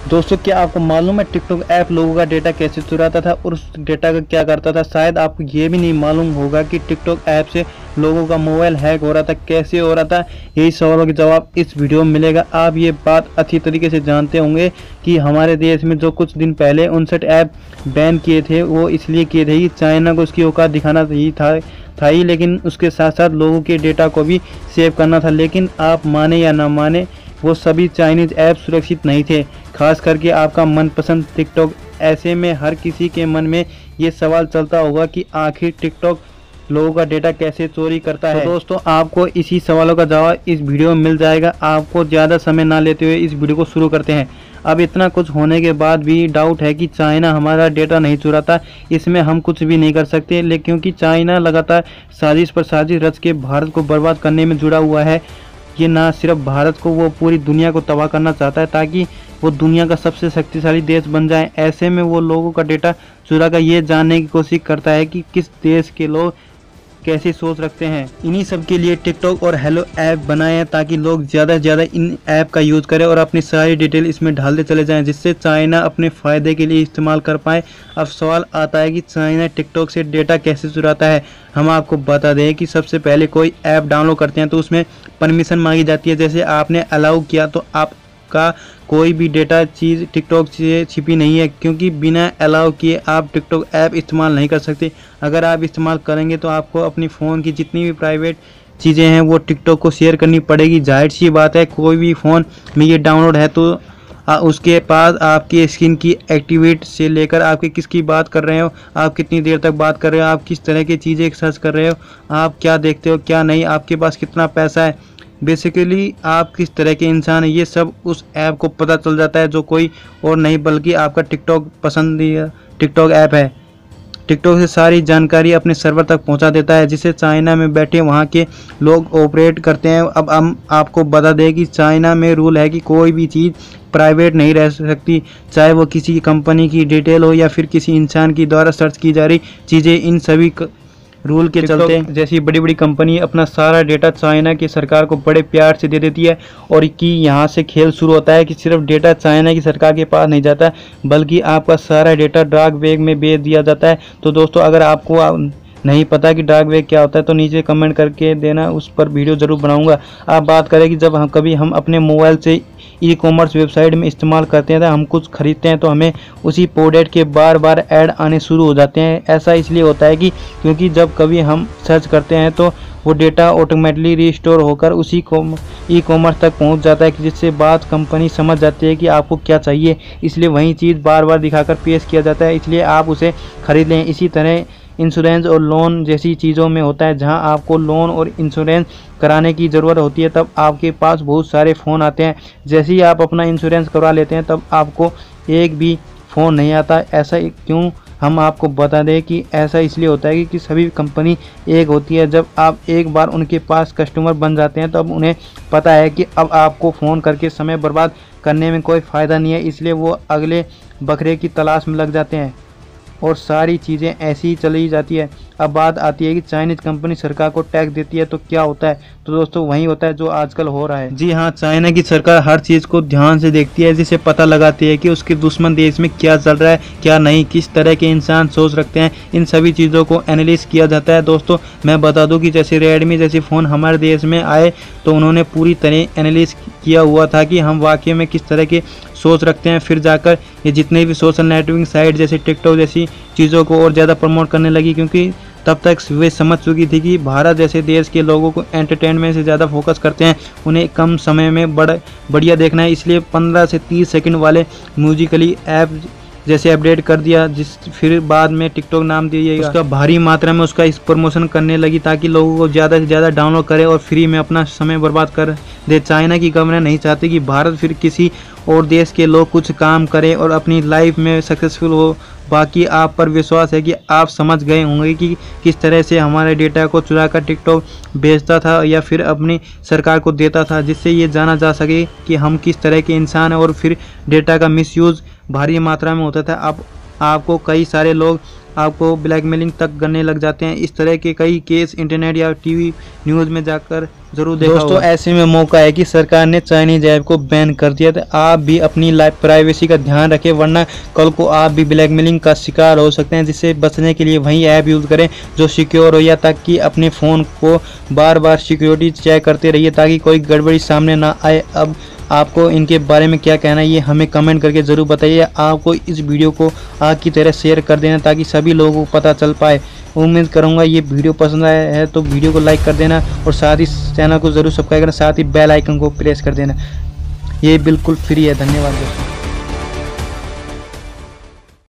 दोस्तों, क्या आपको मालूम है टिकटॉक ऐप लोगों का डेटा कैसे चुराता था और उस डेटा का क्या करता था? शायद आपको ये भी नहीं मालूम होगा कि टिकटॉक ऐप से लोगों का मोबाइल हैक हो रहा था, कैसे हो रहा था। यही सवालों के जवाब इस वीडियो में मिलेगा। आप ये बात अच्छी तरीके से जानते होंगे कि हमारे देश में जो कुछ दिन पहले 59 ऐप बैन किए थे, वो इसलिए किए थे कि चाइना को उसकी औकात दिखाना ही था ही, लेकिन उसके साथ साथ लोगों के डेटा को भी सेव करना था। लेकिन आप माने या ना माने, वो सभी चाइनीज ऐप सुरक्षित नहीं थे, खास करके आपका मनपसंद टिकटॉक। ऐसे में हर किसी के मन में ये सवाल चलता होगा कि आखिर टिकटॉक लोगों का डेटा कैसे चोरी करता है। तो दोस्तों, आपको इसी सवालों का जवाब इस वीडियो में मिल जाएगा। आपको ज़्यादा समय ना लेते हुए इस वीडियो को शुरू करते हैं। अब इतना कुछ होने के बाद भी डाउट है कि चाइना हमारा डेटा नहीं चुराता, इसमें हम कुछ भी नहीं कर सकते। लेकिन क्योंकि चाइना लगातार साजिश पर साजिश रच के भारत को बर्बाद करने में जुड़ा हुआ है। ये ना सिर्फ भारत को, वो पूरी दुनिया को तबाह करना चाहता है ताकि वो दुनिया का सबसे शक्तिशाली देश बन जाए। ऐसे में वो लोगों का डेटा चुरा कर ये जानने की कोशिश करता है कि किस देश के लोग कैसी सोच रखते हैं। इन्हीं सब के लिए टिकटॉक और हेलो ऐप बनाए हैं ताकि लोग ज़्यादा से ज़्यादा इन ऐप का यूज़ करें और अपनी सारी डिटेल इसमें डालते चले जाएं, जिससे चाइना अपने फ़ायदे के लिए इस्तेमाल कर पाए। अब सवाल आता है कि चाइना टिकटॉक से डेटा कैसे चुराता है। हम आपको बता दें कि सबसे पहले कोई ऐप डाउनलोड करते हैं तो उसमें परमिशन मांगी जाती है। जैसे आपने अलाउ किया तो आपका कोई भी डेटा चीज़ टिकटॉक से छिपी नहीं है, क्योंकि बिना अलाउ किए आप टिकटॉक ऐप इस्तेमाल नहीं कर सकते। अगर आप इस्तेमाल करेंगे तो आपको अपनी फ़ोन की जितनी भी प्राइवेट चीज़ें हैं वो टिकटॉक को शेयर करनी पड़ेगी। जाहिर सी बात है, कोई भी फ़ोन में ये डाउनलोड है तो उसके पास आपकी स्क्रीन की एक्टिविटी से लेकर आपके किसकी बात कर रहे हो, आप कितनी देर तक बात कर रहे हो, आप किस तरह की चीज़ें सर्च कर रहे हो, आप क्या देखते हो क्या नहीं, आपके पास कितना पैसा है, बेसिकली आप किस तरह के इंसान हैं, ये सब उस ऐप को पता चल जाता है, जो कोई और नहीं बल्कि आपका टिकटॉक पसंदीदा टिकटॉक ऐप है। टिकटॉक से सारी जानकारी अपने सर्वर तक पहुंचा देता है, जिसे चाइना में बैठे वहां के लोग ऑपरेट करते हैं। अब हम आपको बता दें कि चाइना में रूल है कि कोई भी चीज़ प्राइवेट नहीं रह सकती, चाहे वो किसी कंपनी की डिटेल हो या फिर किसी इंसान की द्वारा सर्च की जा रही चीज़ें। इन सभी रूल के चलते जैसी बड़ी बड़ी कंपनी अपना सारा डेटा चाइना की सरकार को बड़े प्यार से दे देती है, और कि यहाँ से खेल शुरू होता है कि सिर्फ डेटा चाइना की सरकार के पास नहीं जाता, बल्कि आपका सारा डेटा डार्क वेब में बेच दिया जाता है। तो दोस्तों, अगर आपको नहीं पता कि डार्क वेब क्या होता है तो नीचे कमेंट करके देना, उस पर वीडियो ज़रूर बनाऊंगा। आप बात करें कि जब हम अपने मोबाइल से ई कॉमर्स वेबसाइट में इस्तेमाल करते हैं तो हम कुछ खरीदते हैं तो हमें उसी प्रोडक्ट के बार बार ऐड आने शुरू हो जाते हैं। ऐसा इसलिए होता है कि क्योंकि जब कभी हम सर्च करते हैं तो वो डेटा ऑटोमेटिकली रिस्टोर होकर उसी ई कॉमर्स तक पहुंच जाता है, जिससे बाद कंपनी समझ जाती है कि आपको क्या चाहिए, इसलिए वही चीज़ बार बार दिखाकर पेश किया जाता है, इसलिए आप उसे खरीद लें। इसी तरह इंश्योरेंस और लोन जैसी चीज़ों में होता है, जहां आपको लोन और इंश्योरेंस कराने की ज़रूरत होती है, तब आपके पास बहुत सारे फ़ोन आते हैं। जैसे ही आप अपना इंश्योरेंस करवा लेते हैं तब आपको एक भी फ़ोन नहीं आता। ऐसा क्यों? हम आपको बता दें कि ऐसा इसलिए होता है कि सभी कंपनी एक होती है। जब आप एक बार उनके पास कस्टमर बन जाते हैं तब उन्हें पता है कि अब आपको फ़ोन करके समय बर्बाद करने में कोई फ़ायदा नहीं है, इसलिए वो अगले बकरे की तलाश में लग जाते हैं और सारी चीज़ें ऐसी ही चली जाती है। अब बात आती है कि चाइनीज़ कंपनी सरकार को टैक्स देती है तो क्या होता है? तो दोस्तों, वही होता है जो आजकल हो रहा है। जी हाँ, चाइना की सरकार हर चीज़ को ध्यान से देखती है, जिसे पता लगाती है कि उसके दुश्मन देश में क्या चल रहा है क्या नहीं, किस तरह के इंसान सोच रखते हैं। इन सभी चीज़ों को एनालिसिस किया जाता है। दोस्तों, मैं बता दूँ कि जैसे रेडमी जैसे फ़ोन हमारे देश में आए तो उन्होंने पूरी तरह एनालिसिस किया हुआ था कि हम वाकई में किस तरह के सोच रखते हैं। फिर जाकर ये जितने भी सोशल नेटवर्किंग साइट जैसे टिकटॉक जैसी चीज़ों को और ज़्यादा प्रमोट करने लगी, क्योंकि तब तक वे समझ चुकी थी कि भारत जैसे देश के लोगों को एंटरटेनमेंट से ज़्यादा फोकस करते हैं, उन्हें कम समय में बढ़िया देखना है। इसलिए 15 से 30 सेकंड वाले म्यूजिकली ऐप जैसे अपडेट कर दिया, फिर बाद में टिकटॉक नाम दिया, उसका भारी मात्रा में उसका इस प्रमोशन करने लगी ताकि लोगों को ज़्यादा से ज़्यादा डाउनलोड करें और फ्री में अपना समय बर्बाद कर दे। चाइना की गवर्नमेंट नहीं चाहती कि भारत फिर किसी और देश के लोग कुछ काम करें और अपनी लाइफ में सक्सेसफुल हो। बाकी आप पर विश्वास है कि आप समझ गए होंगे कि किस तरह से हमारे डेटा को चुरा कर टिकटॉक बेचता था या फिर अपनी सरकार को देता था, जिससे ये जाना जा सके कि हम किस तरह के इंसान हैं। और फिर डेटा का मिसयूज़ भारी मात्रा में होता था। अब आपको कई सारे लोग आपको ब्लैकमेलिंग तक करने लग जाते हैं। इस तरह के कई केस इंटरनेट या टीवी न्यूज़ में जाकर जरूर देखा होगा। दोस्तों ऐसे में मौका है कि सरकार ने चाइनीज ऐप को बैन कर दिया, तो आप भी अपनी लाइफ प्राइवेसी का ध्यान रखें, वरना कल को आप भी ब्लैकमेलिंग का शिकार हो सकते हैं। जिससे बचने के लिए वही ऐप यूज़ करें जो सिक्योर हो, या ताकि अपने फ़ोन को बार बार सिक्योरिटी चेक करते रहिए ताकि कोई गड़बड़ी सामने ना आए। अब आपको इनके बारे में क्या कहना है ये हमें कमेंट करके ज़रूर बताइए। आपको इस वीडियो को आग की तरह शेयर कर देना ताकि सभी लोगों को पता चल पाए। उम्मीद करूंगा ये वीडियो पसंद आया है तो वीडियो को लाइक कर देना और साथ ही चैनल को ज़रूर सब्सक्राइब करना, साथ ही बेल आइकन को प्रेस कर देना। ये बिल्कुल फ्री है। धन्यवाद दोस्तों।